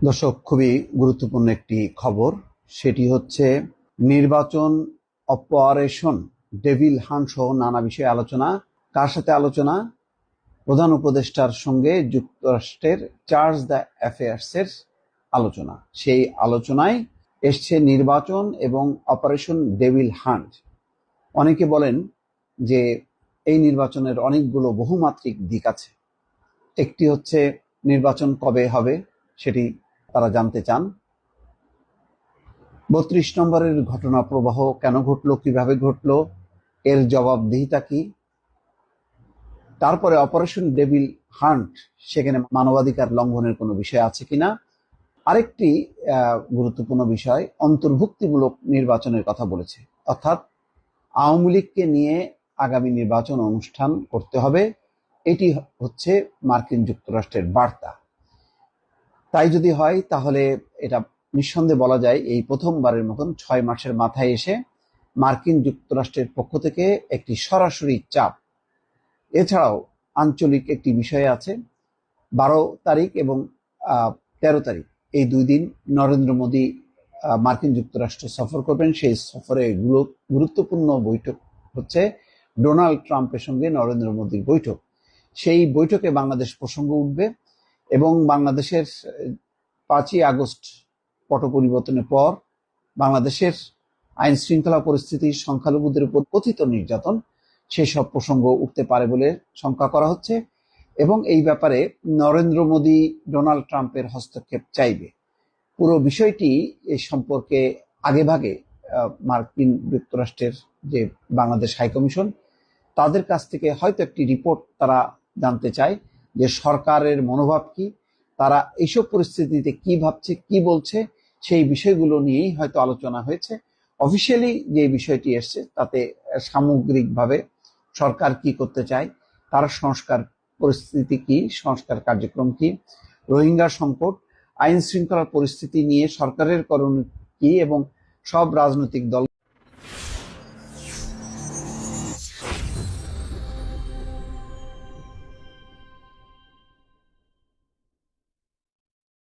দর্শক, খুবই গুরুত্বপূর্ণ একটি খবর। সেটি হচ্ছে নির্বাচন অপারেশন ডেভিল হান্ট সহ নানা বিষয়ে আলোচনা। কার সাথে আলোচনা? প্রধান উপদেষ্টার সঙ্গে যুক্তরাষ্ট্রের চার্জ দ্য অ্যাফেয়ার্সের আলোচনা। সেই আলোচনায় এসছে নির্বাচন এবং অপারেশন ডেভিল হান্ট। অনেকে বলেন যে এই নির্বাচনের অনেকগুলো বহুমাত্রিক দিক আছে। একটি হচ্ছে নির্বাচন কবে হবে সেটি তারা জানতে চান। ৩২ নম্বরের ঘটনা প্রবাহ কেন ঘটলো, কিভাবে ঘটলো, এর জবাবদিহিতা কি। তারপরে অপারেশন ডেভিল হান্ট, সেখানে মানবাধিকার লঙ্ঘনের কোনো বিষয় আছে কিনা। আরেকটি গুরুত্বপূর্ণ বিষয়, অন্তর্ভুক্তিমূলক নির্বাচনের কথা বলেছে, অর্থাৎ আওয়ামী লীগকে নিয়ে আগামী নির্বাচন অনুষ্ঠান করতে হবে। এটি হচ্ছে মার্কিন যুক্তরাষ্ট্রের বার্তা। তাই যদি হয় তাহলে এটা নিঃসন্দেহে বলা যায় এই প্রথমবারের মতন ৬ মাসের মাথায় এসে মার্কিন যুক্তরাষ্ট্রের পক্ষ থেকে একটি সরাসরি চাপ। এছাড়াও আঞ্চলিক একটি বিষয় আছে। ১২ তারিখ এবং ১৩ তারিখ এই ২ দিন নরেন্দ্র মোদী মার্কিন যুক্তরাষ্ট্র সফর করবেন। সেই সফরে গুরুত্বপূর্ণ বৈঠক হচ্ছে ডোনাল্ড ট্রাম্পের সঙ্গে নরেন্দ্র মোদীর বৈঠক। সেই বৈঠকে বাংলাদেশ প্রসঙ্গ উঠবে এবং বাংলাদেশের ৫ই আগস্ট পট পরিবর্তনের পর বাংলাদেশের আইন শৃঙ্খলা পরিস্থিতি, সংখ্যালঘুদের উপর কথিত নির্যাতন, সেসব প্রসঙ্গ উঠতে পারে বলে শঙ্কা করা হচ্ছে এবং এই ব্যাপারে নরেন্দ্র মোদী ডোনাল্ড ট্রাম্পের হস্তক্ষেপ চাইবে। পুরো বিষয়টি এই সম্পর্কে আগেভাগে মার্কিন যুক্তরাষ্ট্রের যে বাংলাদেশ হাইকমিশন, তাদের কাছ থেকে হয়তো একটি রিপোর্ট তারা জানতে চায় যে সরকারের মনোভাব কি, তারা এইসব পরিস্থিতিতে কি ভাবছে, কি বলছে, সেই বিষয়গুলো নিয়েই হয়তো আলোচনা হয়েছে। অফিসিয়ালি যে বিষয়টি এসছে তাতে সামগ্রিকভাবে সরকার কি করতে চায়, তার সংস্কার পরিস্থিতি কি, সংস্কার কার্যক্রম কি, রোহিঙ্গা সংকট, আইন শৃঙ্খলা পরিস্থিতি নিয়ে সরকারের করণীয় কি এবং সব রাজনৈতিক দল